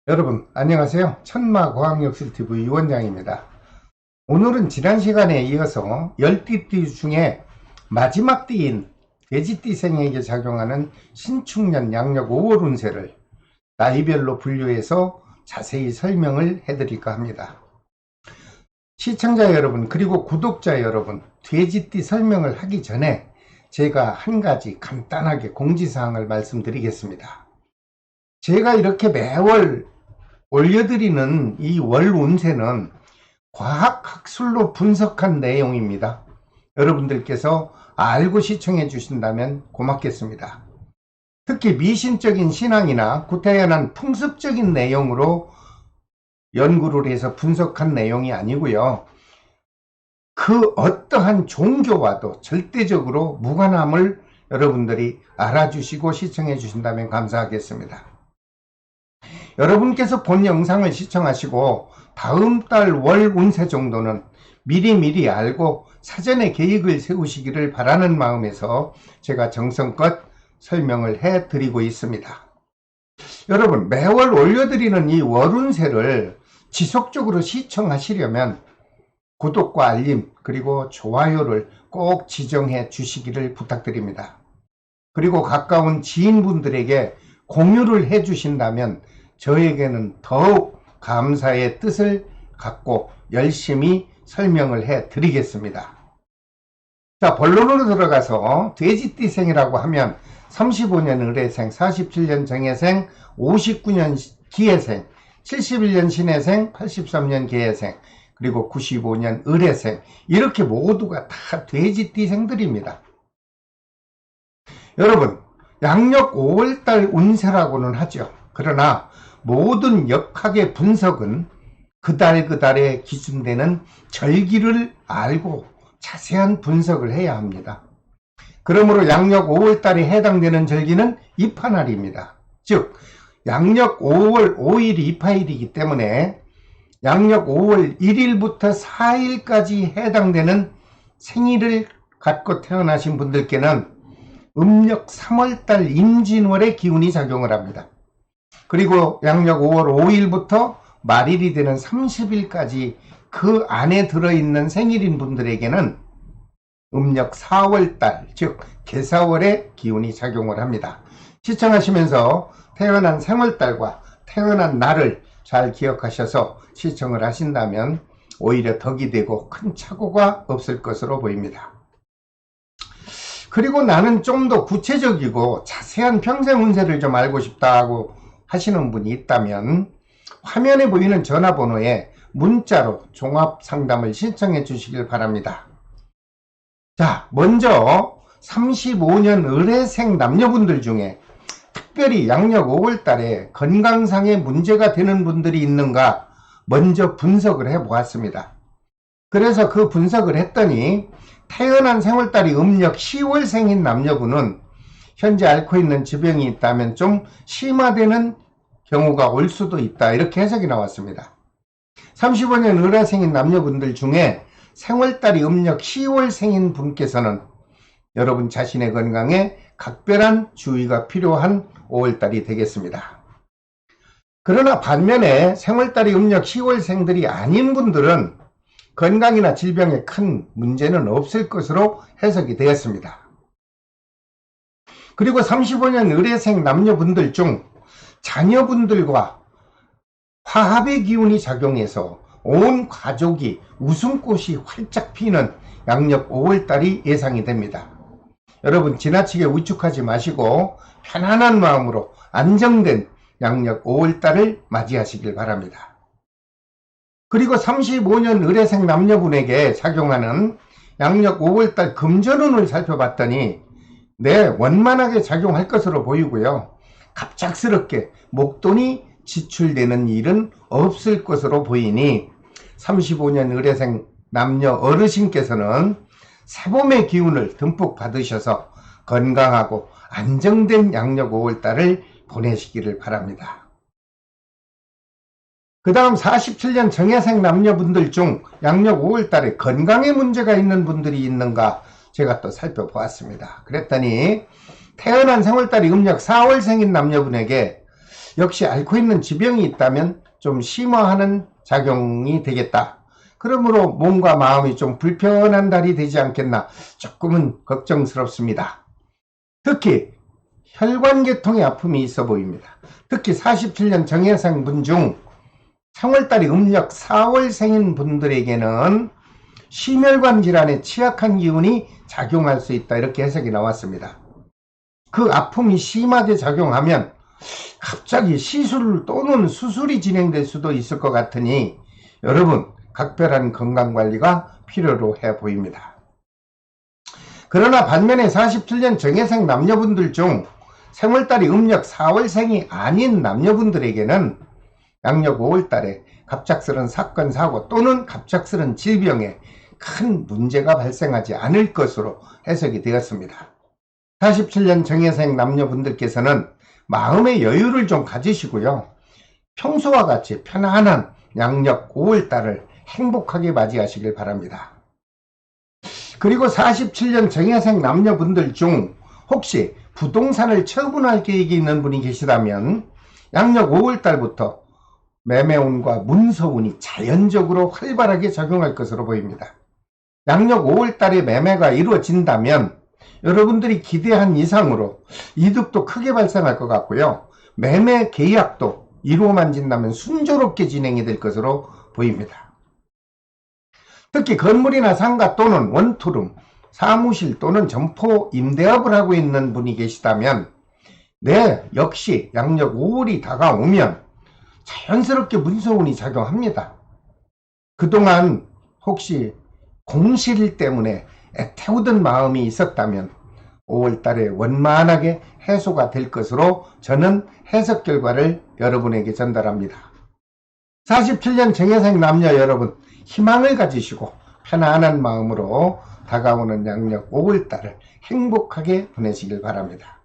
여러분 안녕하세요. 천마과학역술TV 유원장입니다. 오늘은 지난 시간에 이어서 열띠띠 중에 마지막 띠인 돼지띠생에게 작용하는 신축년 양력 5월 운세를 나이별로 분류해서 자세히 설명을 해드릴까 합니다. 시청자 여러분 그리고 구독자 여러분, 돼지띠 설명을 하기 전에 제가 한 가지 간단하게 공지사항을 말씀드리겠습니다. 제가 이렇게 매월 올려드리는 이 월 운세는 과학학술로 분석한 내용입니다. 여러분들께서 알고 시청해 주신다면 고맙겠습니다. 특히 미신적인 신앙이나 구태연한 풍습적인 내용으로 연구를 해서 분석한 내용이 아니고요. 그 어떠한 종교와도 절대적으로 무관함을 여러분들이 알아주시고 시청해 주신다면 감사하겠습니다. 여러분께서 본 영상을 시청하시고 다음 달 월 운세 정도는 미리미리 알고 사전에 계획을 세우시기를 바라는 마음에서 제가 정성껏 설명을 해드리고 있습니다. 여러분, 매월 올려드리는 이 월 운세를 지속적으로 시청하시려면 구독과 알림 그리고 좋아요를 꼭 지정해 주시기를 부탁드립니다. 그리고 가까운 지인분들에게 공유를 해 주신다면 저에게는 더욱 감사의 뜻을 갖고 열심히 설명을 해 드리겠습니다. 자, 본론으로 들어가서 돼지띠생이라고 하면 35년 을해생, 47년 정해생, 59년 기해생, 71년 신해생, 83년 계해생, 그리고 95년 을해생, 이렇게 모두가 다 돼지띠생들입니다. 여러분, 양력 5월달 운세라고는 하죠. 그러나 모든 역학의 분석은 그달에 기준되는 절기를 알고 자세한 분석을 해야 합니다. 그러므로 양력 5월달에 해당되는 절기는 입하날입니다. 즉 양력 5월 5일이 입하일이기 때문에 양력 5월 1일부터 4일까지 해당되는 생일을 갖고 태어나신 분들께는 음력 3월달 임진월의 기운이 작용을 합니다. 그리고 양력 5월 5일부터 말일이 되는 30일까지 그 안에 들어있는 생일인 분들에게는 음력 4월달, 즉 개사월의 기운이 작용을 합니다. 시청하시면서 태어난 생월달과 태어난 날을 잘 기억하셔서 시청을 하신다면 오히려 덕이 되고 큰 착오가 없을 것으로 보입니다. 그리고 나는 좀 더 구체적이고 자세한 평생 운세를 좀 알고 싶다고 하시는 분이 있다면 화면에 보이는 전화번호에 문자로 종합 상담을 신청해 주시길 바랍니다. 자, 먼저 35년 을해생 남녀분들 중에 특별히 양력 5월 달에 건강상의 문제가 되는 분들이 있는가 먼저 분석을 해 보았습니다. 그래서 그 분석을 했더니 태어난 생월달이 음력 10월생인 남녀분은 현재 앓고 있는 질병이 있다면 좀 심화되는 경우가 올 수도 있다, 이렇게 해석이 나왔습니다. 35년 을해생인 남녀분들 중에 생월달이 음력 10월생인 분께서는 여러분 자신의 건강에 각별한 주의가 필요한 5월달이 되겠습니다. 그러나 반면에 생월달이 음력 10월생들이 아닌 분들은 건강이나 질병에 큰 문제는 없을 것으로 해석이 되었습니다. 그리고 35년 을해생 남녀분들 중 자녀분들과 화합의 기운이 작용해서 온 가족이 웃음꽃이 활짝 피는 양력 5월달이 예상이 됩니다. 여러분 지나치게 우측하지 마시고 편안한 마음으로 안정된 양력 5월달을 맞이하시길 바랍니다. 그리고 35년 을해생 남녀분에게 작용하는 양력 5월달 금전운을 살펴봤더니 원만하게 작용할 것으로 보이고요. 갑작스럽게 목돈이 지출되는 일은 없을 것으로 보이니 35년 을해생 남녀 어르신께서는 새봄의 기운을 듬뿍 받으셔서 건강하고 안정된 양력 5월달을 보내시기를 바랍니다. 그 다음 47년 정해생 남녀분들 중 양력 5월달에 건강에 문제가 있는 분들이 있는가 제가 또 살펴보았습니다. 그랬더니 태어난 생월달이 음력 4월생인 남녀분에게 역시 앓고 있는 지병이 있다면 좀 심화하는 작용이 되겠다. 그러므로 몸과 마음이 좀 불편한 달이 되지 않겠나 조금은 걱정스럽습니다. 특히 혈관계통의 아픔이 있어 보입니다. 특히 47년 정해생 분 중 3월달이 음력 4월생인 분들에게는 심혈관 질환에 취약한 기운이 작용할 수 있다, 이렇게 해석이 나왔습니다. 그 아픔이 심하게 작용하면 갑자기 시술 또는 수술이 진행될 수도 있을 것 같으니 여러분 각별한 건강관리가 필요로 해 보입니다. 그러나 반면에 47년 정해생 남녀분들 중 생월달이 음력 4월생이 아닌 남녀분들에게는 양력 5월달에 갑작스런 사건 사고 또는 갑작스런 질병에 큰 문제가 발생하지 않을 것으로 해석이 되었습니다. 47년 정해생 남녀분들께서는 마음의 여유를 좀 가지시고요, 평소와 같이 편안한 양력 5월달을 행복하게 맞이하시길 바랍니다. 그리고 47년 정해생 남녀분들 중 혹시 부동산을 처분할 계획이 있는 분이 계시다면 양력 5월달부터 매매운과 문서운이 자연적으로 활발하게 작용할 것으로 보입니다. 양력 5월달에 매매가 이루어진다면 여러분들이 기대한 이상으로 이득도 크게 발생할 것 같고요, 매매 계약도 이루어만진다면 순조롭게 진행이 될 것으로 보입니다. 특히 건물이나 상가 또는 원투룸, 사무실 또는 점포 임대업을 하고 있는 분이 계시다면 역시 양력 5월이 다가오면 자연스럽게 문서운이 작용합니다. 그동안 혹시 공실 때문에 애태우던 마음이 있었다면 5월달에 원만하게 해소가 될 것으로 저는 해석 결과를 여러분에게 전달합니다. 47년 정해생 남녀 여러분, 희망을 가지시고 편안한 마음으로 다가오는 양력 5월달을 행복하게 보내시길 바랍니다.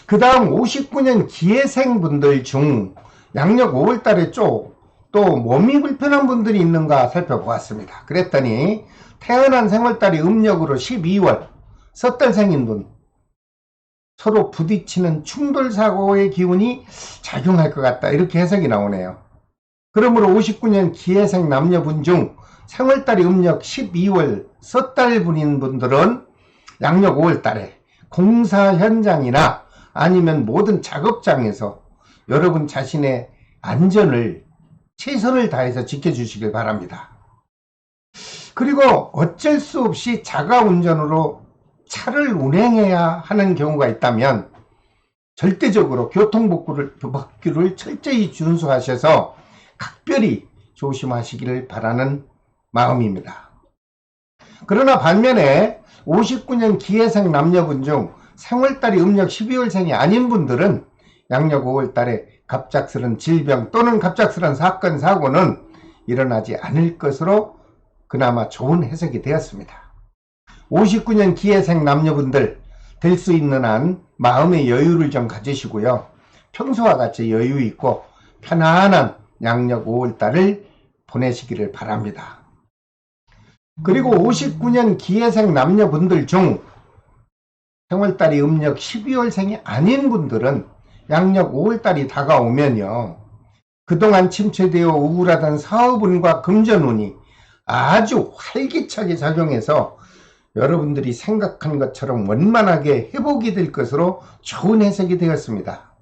그 다음 59년 기해생 분들 중 양력 5월달에 또 몸이 불편한 분들이 있는가 살펴보았습니다. 그랬더니 태어난 생월달이 음력으로 12월 섣달생인 분, 서로 부딪히는 충돌사고의 기운이 작용할 것 같다, 이렇게 해석이 나오네요. 그러므로 59년 기해생 남녀분 중 생월달이 음력 12월 섣달분인 분들은 양력 5월달에 공사 현장이나 아니면 모든 작업장에서 여러분 자신의 안전을 최선을 다해서 지켜주시길 바랍니다. 그리고 어쩔 수 없이 자가운전으로 차를 운행해야 하는 경우가 있다면 절대적으로 교통법규를 철저히 준수하셔서 각별히 조심하시기를 바라는 마음입니다. 그러나 반면에 59년 기해생 남녀분 중 생월달이 음력 12월생이 아닌 분들은 양력 5월달에 갑작스런 질병 또는 갑작스런 사건 사고는 일어나지 않을 것으로 그나마 좋은 해석이 되었습니다. 59년 기해생 남녀분들 될 수 있는 한 마음의 여유를 좀 가지시고요, 평소와 같이 여유 있고 편안한 양력 5월달을 보내시기를 바랍니다. 그리고 59년 기해생 남녀분들 중 생월달이 음력 12월생이 아닌 분들은 양력 5월달이 다가오면요, 그동안 침체되어 우울하던 사업운과 금전운이 아주 활기차게 작용해서 여러분들이 생각한 것처럼 원만하게 회복이 될 것으로 좋은 해석이 되었습니다.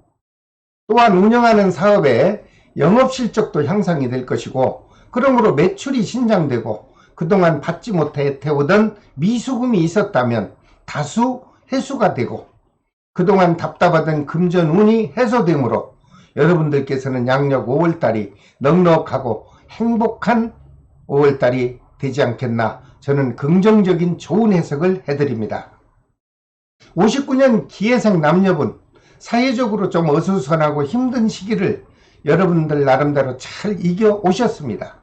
또한 운영하는 사업의 영업실적도 향상이 될 것이고, 그러므로 매출이 신장되고 그동안 받지 못해 태우던 미수금이 있었다면 다수 해소가 되고, 그동안 답답하던 금전운이 해소되므로 여러분들께서는 양력 5월달이 넉넉하고 행복한 5월달이 되지 않겠나, 저는 긍정적인 좋은 해석을 해드립니다. 59년 기해생 남녀분, 사회적으로 좀 어수선하고 힘든 시기를 여러분들 나름대로 잘 이겨 오셨습니다.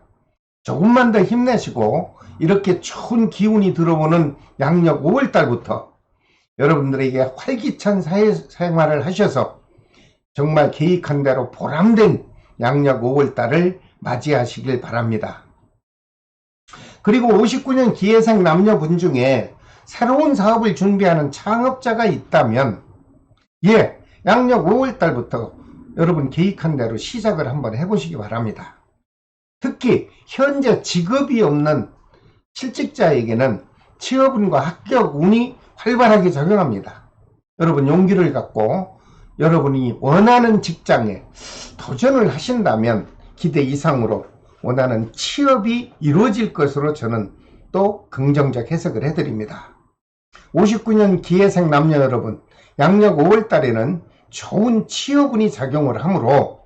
조금만 더 힘내시고 이렇게 좋은 기운이 들어오는 양력 5월달부터 여러분들에게 활기찬 사회생활을 하셔서 정말 계획한 대로 보람된 양력 5월달을 맞이하시길 바랍니다. 그리고 59년 기해생 남녀분 중에 새로운 사업을 준비하는 창업자가 있다면 양력 5월달부터 여러분 계획한 대로 시작을 한번 해보시기 바랍니다. 특히 현재 직업이 없는 실직자에게는 취업운과 합격 운이 활발하게 작용합니다. 여러분 용기를 갖고 여러분이 원하는 직장에 도전을 하신다면 기대 이상으로 원하는 취업이 이루어질 것으로 저는 또 긍정적 해석을 해드립니다. 59년 기해생 남녀 여러분, 양력 5월 달에는 좋은 취업운이 작용을 하므로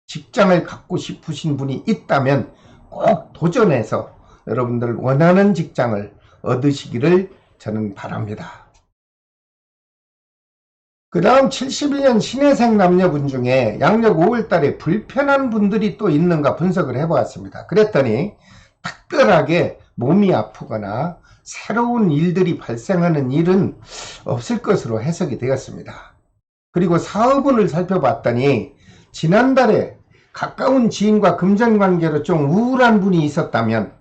직장을 갖고 싶으신 분이 있다면 꼭 도전해서 여러분들 원하는 직장을 얻으시기를 저는 바랍니다. 그 다음 71년 신해생 남녀분 중에 양력 5월 달에 불편한 분들이 또 있는가 분석을 해보았습니다. 그랬더니 특별하게 몸이 아프거나 새로운 일들이 발생하는 일은 없을 것으로 해석이 되었습니다. 그리고 사업운을 살펴봤더니 지난달에 가까운 지인과 금전관계로 좀 우울한 분이 있었다면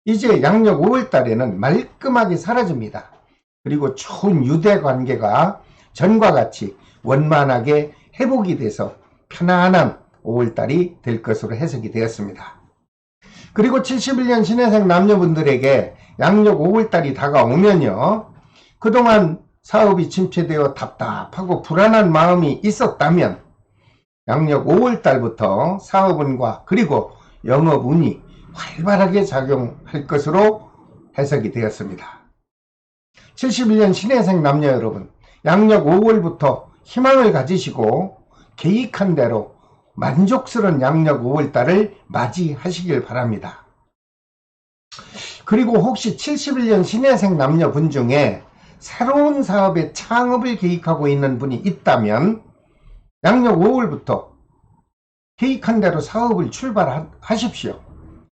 이제 양력 5월 달에는 말끔하게 사라집니다. 그리고 좋은 유대관계가 전과 같이 원만하게 회복이 돼서 편안한 5월달이 될 것으로 해석이 되었습니다. 그리고 71년 신해생 남녀분들에게 양력 5월달이 다가오면요, 그동안 사업이 침체되어 답답하고 불안한 마음이 있었다면 양력 5월달부터 사업운과 그리고 영업운이 활발하게 작용할 것으로 해석이 되었습니다. 71년 신해생 남녀 여러분, 양력 5월부터 희망을 가지시고 계획한 대로 만족스러운 양력 5월달을 맞이하시길 바랍니다. 그리고 혹시 71년 신해생 남녀분 중에 새로운 사업의 창업을 계획하고 있는 분이 있다면 양력 5월부터 계획한 대로 사업을 출발하십시오.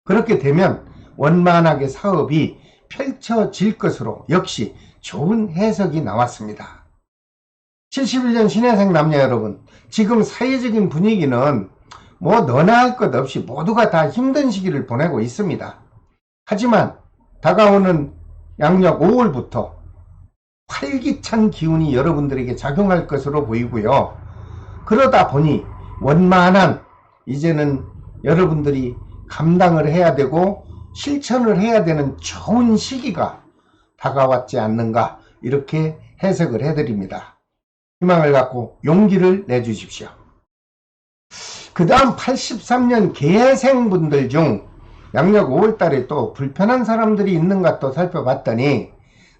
그렇게 되면 원만하게 사업이 펼쳐질 것으로 역시 좋은 해석이 나왔습니다. 71년 신해생 남녀 여러분, 지금 사회적인 분위기는 뭐 너나 할 것 없이 모두가 다 힘든 시기를 보내고 있습니다. 하지만 다가오는 양력 5월부터 활기찬 기운이 여러분들에게 작용할 것으로 보이고요. 그러다 보니 원만한 이제는 여러분들이 감당을 해야 되고 실천을 해야 되는 좋은 시기가 다가왔지 않는가, 이렇게 해석을 해드립니다. 희망을 갖고 용기를 내주십시오. 그 다음 83년 계생분들 중 양력 5월달에 또 불편한 사람들이 있는가 또 살펴봤더니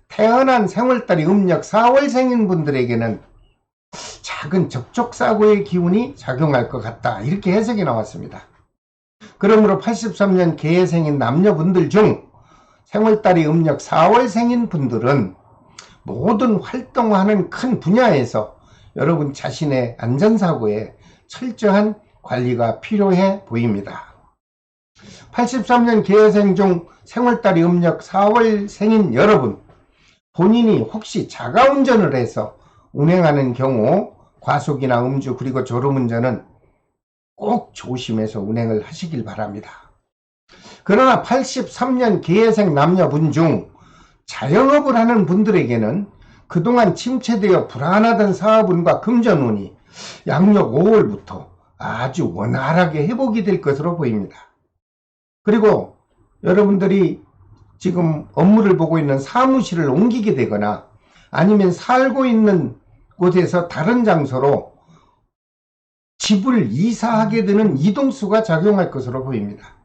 태어난 생월달이 음력 4월생인 분들에게는 작은 접촉사고의 기운이 작용할 것 같다, 이렇게 해석이 나왔습니다. 그러므로 83년 계생인 남녀분들 중 생월달이 음력 4월생인 분들은 모든 활동하는 큰 분야에서 여러분 자신의 안전사고에 철저한 관리가 필요해 보입니다. 83년 계생 중 생월달이 음력 4월생인 여러분, 본인이 혹시 자가운전을 해서 운행하는 경우 과속이나 음주 그리고 졸음운전은 꼭 조심해서 운행을 하시길 바랍니다. 그러나 83년 계생 남녀분 중 자영업을 하는 분들에게는 그동안 침체되어 불안하던 사업운과 금전운이 양력 5월부터 아주 원활하게 회복이 될 것으로 보입니다. 그리고 여러분들이 지금 업무를 보고 있는 사무실을 옮기게 되거나 아니면 살고 있는 곳에서 다른 장소로 집을 이사하게 되는 이동수가 작용할 것으로 보입니다.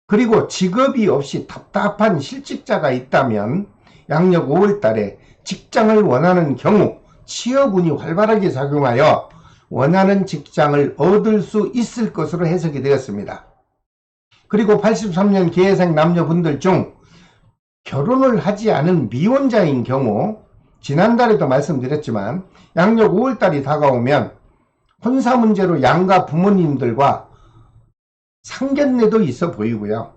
그리고 직업이 없이 답답한 실직자가 있다면 양력 5월달에 직장을 원하는 경우 취업운이 활발하게 작용하여 원하는 직장을 얻을 수 있을 것으로 해석이 되었습니다. 그리고 83년 계생 남녀분들 중 결혼을 하지 않은 미혼자인 경우 지난달에도 말씀드렸지만 양력 5월달이 다가오면 혼사 문제로 양가 부모님들과 상견례도 있어 보이고요.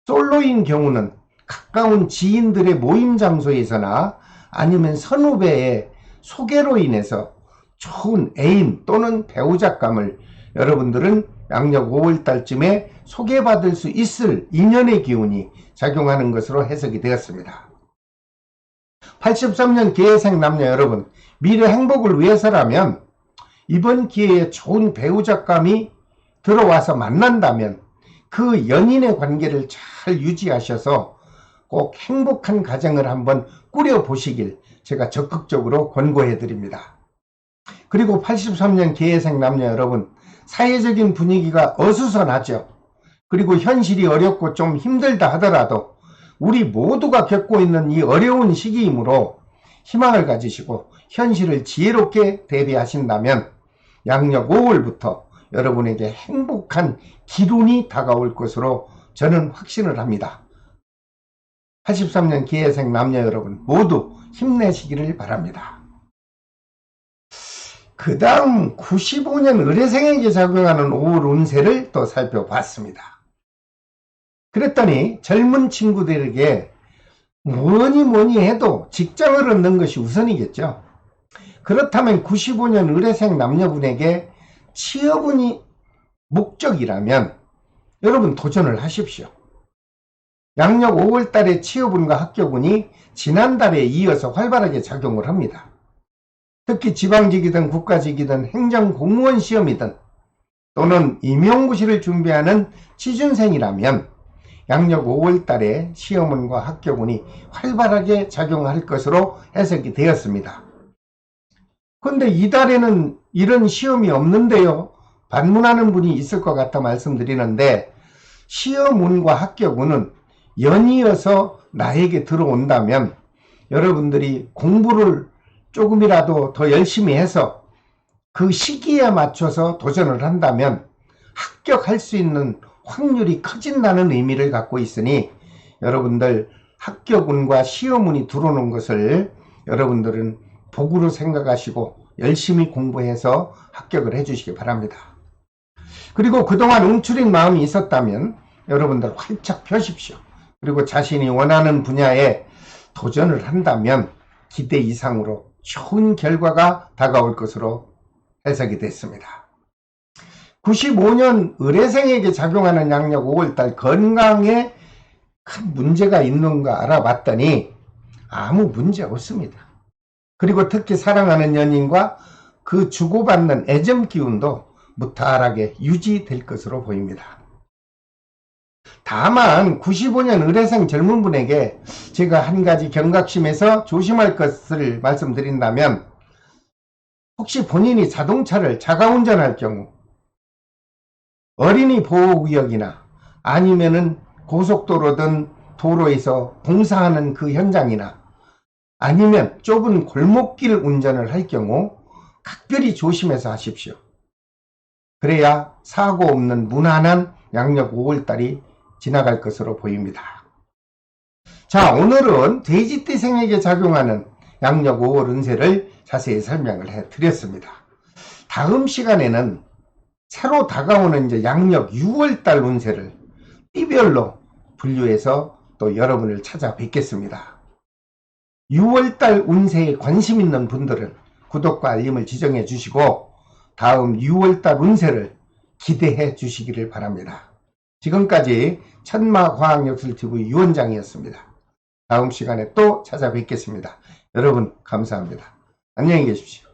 솔로인 경우는 가까운 지인들의 모임 장소에서나 아니면 선후배의 소개로 인해서 좋은 애인 또는 배우자감을 여러분들은 양력 5월달쯤에 소개받을 수 있을 인연의 기운이 작용하는 것으로 해석이 되었습니다. 83년 계생 남녀 여러분, 미래 행복을 위해서라면 이번 기회에 좋은 배우자감이 들어와서 만난다면 그 연인의 관계를 잘 유지하셔서 꼭 행복한 가정을 한번 꾸려보시길 제가 적극적으로 권고해 드립니다. 그리고 83년 기회생 남녀 여러분, 사회적인 분위기가 어수선하죠. 그리고 현실이 어렵고 좀 힘들다 하더라도 우리 모두가 겪고 있는 이 어려운 시기이므로 희망을 가지시고 현실을 지혜롭게 대비하신다면 양력 5월부터 여러분에게 행복한 기운이 다가올 것으로 저는 확신을 합니다. 83년 기회생 남녀 여러분 모두 힘내시기를 바랍니다. 그 다음 95년 의뢰생에게 작용하는 5월 운세를 또 살펴봤습니다. 그랬더니 젊은 친구들에게 뭐니 해도 직장을 얻는 것이 우선이겠죠. 그렇다면 95년 의뢰생 남녀분에게 취업운이 목적이라면 여러분 도전을 하십시오. 양력 5월달에 취업운과 합격운이 지난달에 이어서 활발하게 작용을 합니다. 특히 지방직이든 국가직이든 행정공무원 시험이든 또는 임용고시를 준비하는 취준생이라면 양력 5월달에 시험운과 합격운이 활발하게 작용할 것으로 해석이 되었습니다. 그런데 이달에는 이런 시험이 없는데요, 반문하는 분이 있을 것 같아 말씀드리는데, 시험운과 합격운은 연이어서 나에게 들어온다면 여러분들이 공부를 조금이라도 더 열심히 해서 그 시기에 맞춰서 도전을 한다면 합격할 수 있는 확률이 커진다는 의미를 갖고 있으니 여러분들 합격운과 시험운이 들어오는 것을 여러분들은 복으로 생각하시고 열심히 공부해서 합격을 해주시기 바랍니다. 그리고 그동안 움츠린 마음이 있었다면 여러분들 활짝 펴십시오. 그리고 자신이 원하는 분야에 도전을 한다면 기대 이상으로 좋은 결과가 다가올 것으로 해석이 됐습니다. 95년 의뢰생에게 작용하는 양력 5월달 건강에 큰 문제가 있는가 알아봤더니 아무 문제 없습니다. 그리고 특히 사랑하는 연인과 그 주고받는 애정 기운도 무탈하게 유지될 것으로 보입니다. 다만 95년 의뢰생 젊은 분에게 제가 한 가지 경각심에서 조심할 것을 말씀드린다면, 혹시 본인이 자동차를 자가운전할 경우 어린이 보호구역이나 아니면은 고속도로든 도로에서 공사하는 그 현장이나 아니면 좁은 골목길 운전을 할 경우 각별히 조심해서 하십시오. 그래야 사고 없는 무난한 양력 5월달이 지나갈 것으로 보입니다. 자, 오늘은 돼지띠생에게 작용하는 양력 5월 운세를 자세히 설명을 해드렸습니다. 다음 시간에는 새로 다가오는 이제 양력 6월달 운세를 띠별로 분류해서 또 여러분을 찾아뵙겠습니다. 6월달 운세에 관심 있는 분들은 구독과 알림을 지정해 주시고 다음 6월달 운세를 기대해 주시기를 바랍니다. 지금까지 천마과학역술TV 유원장이었습니다. 다음 시간에 또 찾아뵙겠습니다. 여러분 감사합니다. 안녕히 계십시오.